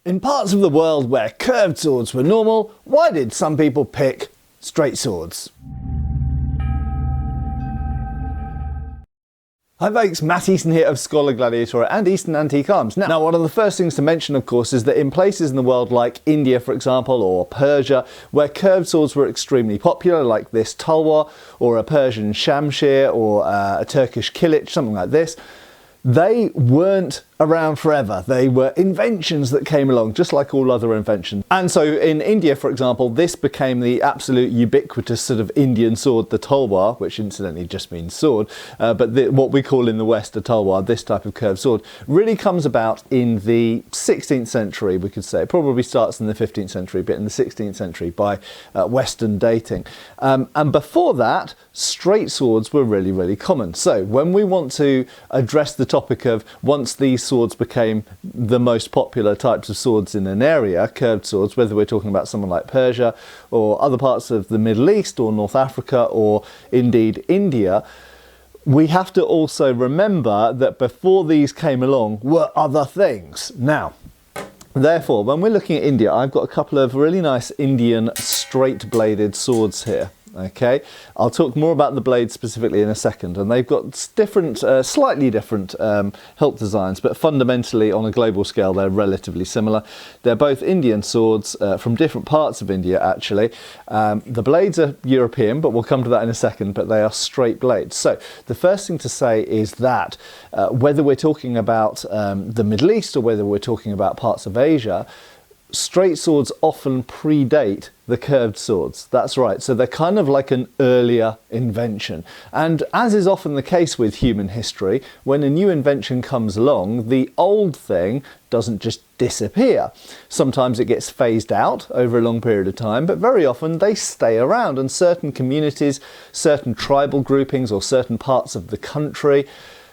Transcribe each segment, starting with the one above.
In parts of the world where curved swords were normal, why did some people pick straight swords? Hi folks, Matt Easton here of Schola Gladiatoria and Easton Antique Arms. Now, one of the first things to mention, of course, is that in places in the world like India, for example, or Persia, where curved swords were extremely popular, like this tulwar, or a Persian shamshir, or a Turkish kilich, something like this, they weren't around forever. They were inventions that came along, just like all other inventions. And so in India, for example, this became the absolute ubiquitous sort of Indian sword, the tulwar, which incidentally just means sword, but what we call in the West a tulwar, this type of curved sword, really comes about in the 16th century, we could say. It probably starts in the 15th century, but in the 16th century by Western dating. And before that, straight swords were really, really common. So when we want to address the topic of once these swords became the most popular types of swords in an area, curved swords, whether we're talking about someone like Persia or other parts of the Middle East or North Africa or indeed India, we have to also remember that before these came along were other things. Now, therefore, when we're looking at India, I've got a couple of really nice Indian straight-bladed swords here. Okay, I'll talk more about the blades specifically in a second, and they've got different, slightly different hilt designs, but fundamentally on a global scale they're relatively similar. They're both Indian swords from different parts of India actually. The blades are European, but we'll come to that in a second, but they are straight blades. So the first thing to say is that whether we're talking about the Middle East or whether we're talking about parts of Asia, straight swords often predate the curved swords. That's right. So they're kind of like an earlier invention. And as is often the case with human history, when a new invention comes along, the old thing doesn't just disappear. Sometimes it gets phased out over a long period of time, but very often they stay around, and certain communities, certain tribal groupings or certain parts of the country,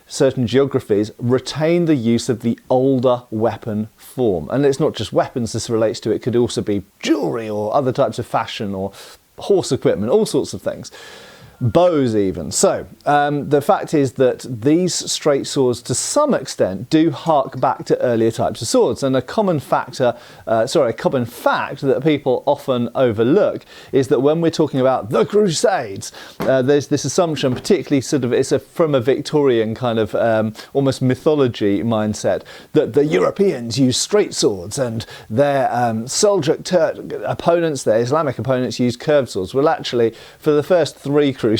certain geographies retain the use of the older weapon form. And it's not just weapons this relates to, it could also be jewellery or other types of fashion or horse equipment, all sorts of things. Bows even. So the fact is that these straight swords to some extent do hark back to earlier types of swords, and a common fact that people often overlook is that when we're talking about the Crusades, there's this assumption, particularly sort of from a Victorian kind of almost mythology mindset, that the Europeans used straight swords and their Seljuk Turk opponents, their Islamic opponents, used curved swords. Well, actually, for the first three Crusades,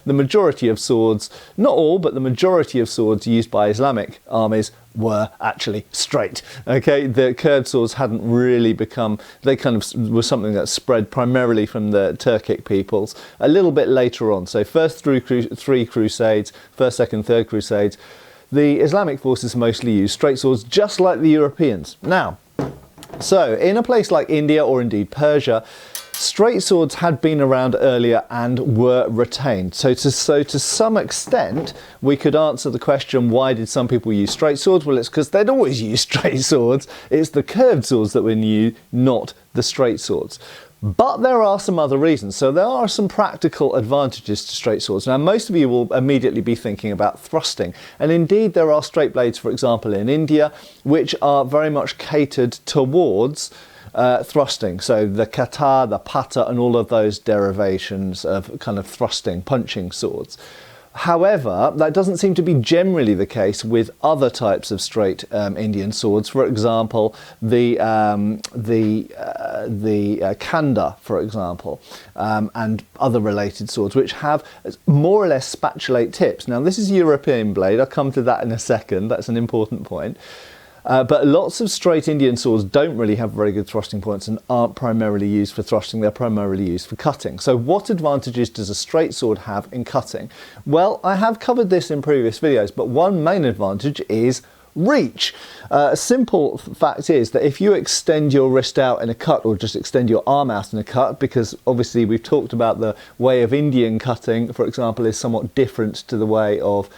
the majority of swords, not all, but the majority of swords used by Islamic armies were actually straight. Okay, the curved swords hadn't really become, they kind of were something that spread primarily from the Turkic peoples a little bit later on. So first three Crusades, first, second, third Crusades, the Islamic forces mostly used straight swords just like the Europeans. Now, so in a place like India or indeed Persia, straight swords had been around earlier and were retained. So to some extent, we could answer the question, why did some people use straight swords? Well, it's because they'd always used straight swords. It's the curved swords that were new, not the straight swords. But there are some other reasons. So there are some practical advantages to straight swords. Now, most of you will immediately be thinking about thrusting. And indeed, there are straight blades, for example, in India, which are very much catered towards thrusting. So the kata, the pata, and all of those derivations of kind of thrusting, punching swords. However, that doesn't seem to be generally the case with other types of straight Indian swords. For example, the khanda, for example, and other related swords, which have more or less spatulate tips. Now, this is European blade. I'll come to that in a second. That's an important point. But lots of straight Indian swords don't really have very good thrusting points and aren't primarily used for thrusting, they're primarily used for cutting. So what advantages does a straight sword have in cutting? Well, I have covered this in previous videos, but one main advantage is reach. A simple fact is that if you extend your wrist out in a cut, or just extend your arm out in a cut, because obviously we've talked about the way of Indian cutting, for example, is somewhat different to the way of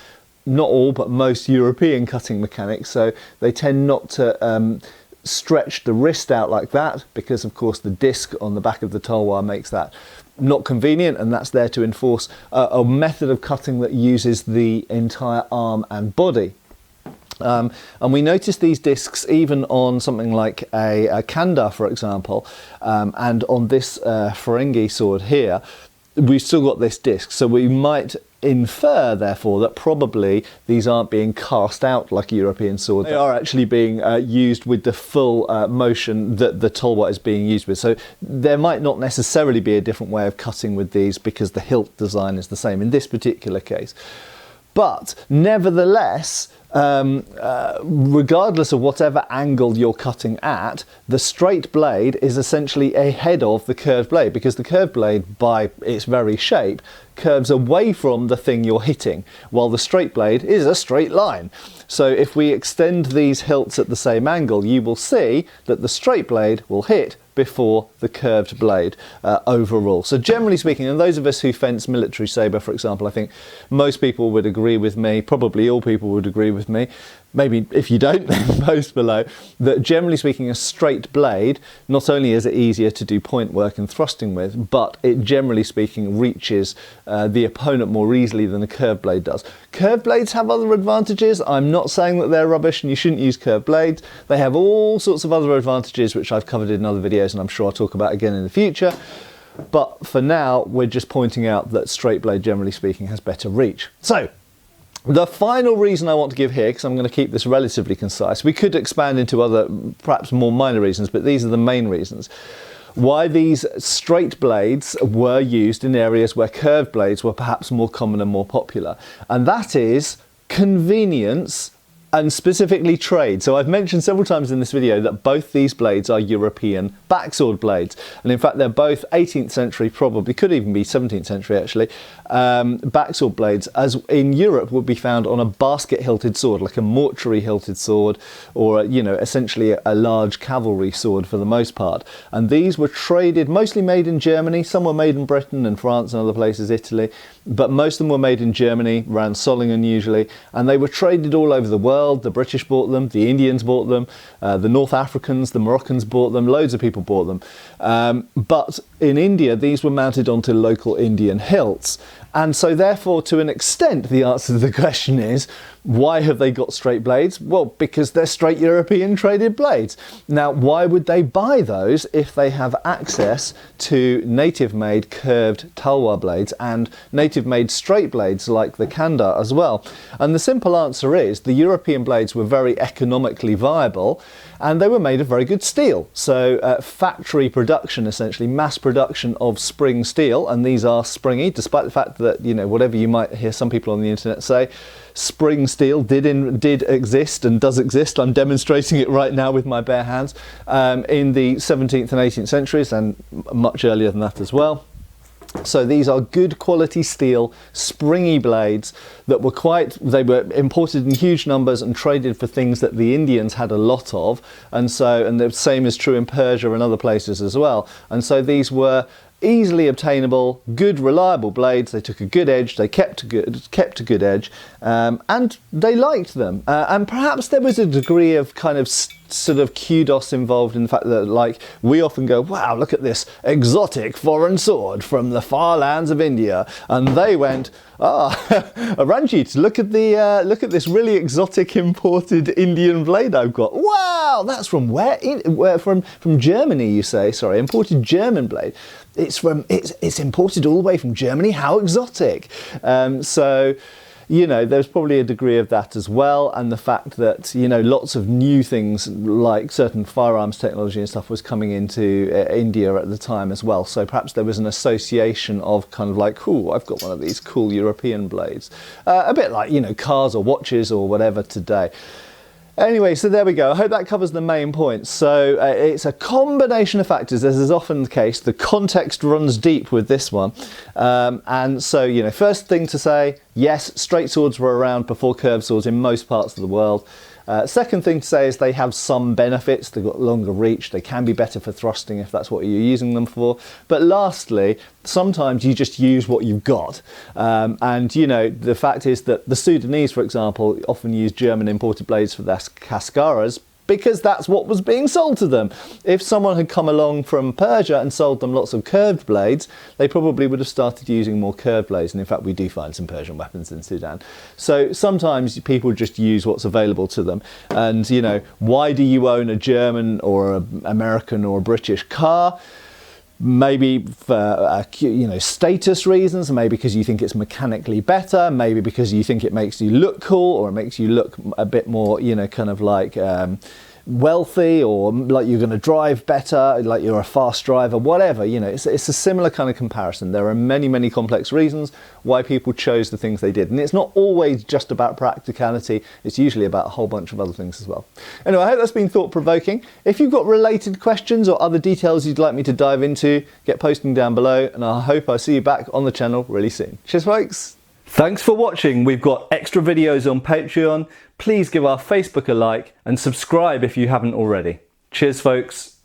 not all, but most European cutting mechanics. So they tend not to stretch the wrist out like that, because of course the disc on the back of the tulwar makes that not convenient, and that's there to enforce a method of cutting that uses the entire arm and body. And we notice these discs even on something like a kanda, for example, and on this Ferengi sword here, we've still got this disc. So we might infer, therefore, that probably these aren't being cast out like a European sword. They are actually being used with the full motion that the Tolwa is being used with. So there might not necessarily be a different way of cutting with these because the hilt design is the same in this particular case. But nevertheless, regardless of whatever angle you're cutting at, the straight blade is essentially ahead of the curved blade, because the curved blade, by its very shape, curves away from the thing you're hitting, while the straight blade is a straight line. So if we extend these hilts at the same angle, you will see that the straight blade will hit before the curved blade overall. So generally speaking, and those of us who fence military sabre, for example, I think most people would agree with me, probably all people would agree with me, maybe if you don't, then post below, that generally speaking a straight blade, not only is it easier to do point work and thrusting with, but it generally speaking reaches the opponent more easily than a curved blade does. Curved blades have other advantages. I'm not saying that they're rubbish and you shouldn't use curved blades. They have all sorts of other advantages which I've covered in other videos and I'm sure I'll talk about again in the future. But for now, we're just pointing out that straight blade, generally speaking, has better reach. So, the final reason I want to give here, because I'm going to keep this relatively concise, we could expand into other, perhaps more minor reasons, but these are the main reasons why these straight blades were used in areas where curved blades were perhaps more common and more popular. And that is convenience and specifically trade. So I've mentioned several times in this video that both these blades are European backsword blades. And in fact, they're both 18th century, probably could even be 17th century actually, backsword blades, as in Europe would be found on a basket hilted sword, like a mortuary hilted sword, or, you know, essentially a large cavalry sword for the most part. And these were traded, mostly made in Germany. Some were made in Britain and France and other places, Italy, but most of them were made in Germany, around Solingen usually, and they were traded all over the world. The British bought them, the Indians bought them, the North Africans, the Moroccans bought them, loads of people bought them. But in India, these were mounted onto local Indian hilts. And so therefore, to an extent, the answer to the question is, why have they got straight blades? Well, because they're straight European traded blades. Now, why would they buy those if they have access to native-made curved talwar blades and native-made straight blades like the kanda as well? And the simple answer is the European blades were very economically viable and they were made of very good steel. So factory production, essentially mass production of spring steel, and these are springy, despite the fact that, you know, whatever you might hear some people on the internet say, spring steel did exist and does exist. I'm demonstrating it right now with my bare hands in the 17th and 18th centuries and much earlier than that as well. So these are good quality steel, springy blades that were they were imported in huge numbers and traded for things that the Indians had a lot of. And the same is true in Persia and other places as well. And so these were easily obtainable, good, reliable blades. They took a good edge, they kept a good edge, and they liked them. And perhaps there was a degree of kind of sort of kudos involved in the fact that, like, we often go, wow, look at this exotic foreign sword from the far lands of India, and they went, Ranjit, look at this really exotic imported Indian blade I've got. Wow, that's from where? From Germany, you say? Sorry, imported German blade. It's imported all the way from Germany. How exotic! So, you know, there's probably a degree of that as well, and the fact that, you know, lots of new things like certain firearms technology and stuff was coming into India at the time as well. So perhaps there was an association of kind of like, ooh, I've got one of these cool European blades, a bit like, you know, cars or watches or whatever today. Anyway, so there we go. I hope that covers the main points. So it's a combination of factors, as is often the case. The context runs deep with this one. And so, you know, first thing to say, yes, straight swords were around before curved swords in most parts of the world. Second thing to say is they have some benefits. They've got longer reach. They can be better for thrusting if that's what you're using them for. But lastly, sometimes you just use what you've got. And, you know, the fact is that the Sudanese, for example, often use German imported blades for their cascaras because that's what was being sold to them. If someone had come along from Persia and sold them lots of curved blades, they probably would have started using more curved blades. And in fact, we do find some Persian weapons in Sudan. So sometimes people just use what's available to them. And, you know, why do you own a German or an American or a British car? Maybe for status reasons, maybe because you think it's mechanically better, maybe because you think it makes you look cool, or it makes you look a bit more, you know, kind of like wealthy, or like you're going to drive better, like you're a fast driver, whatever. You know, it's a similar kind of comparison. There are many complex reasons why people chose the things they did, and it's not always just about practicality. It's usually about a whole bunch of other things as well. Anyway, I hope that's been thought-provoking. If you've got related questions or other details you'd like me to dive into, get posting down below, and I hope I'll see you back on the channel really soon. Cheers, folks. Thanks for watching. We've got extra videos on Patreon. Please give our Facebook a like and subscribe if you haven't already. Cheers, folks.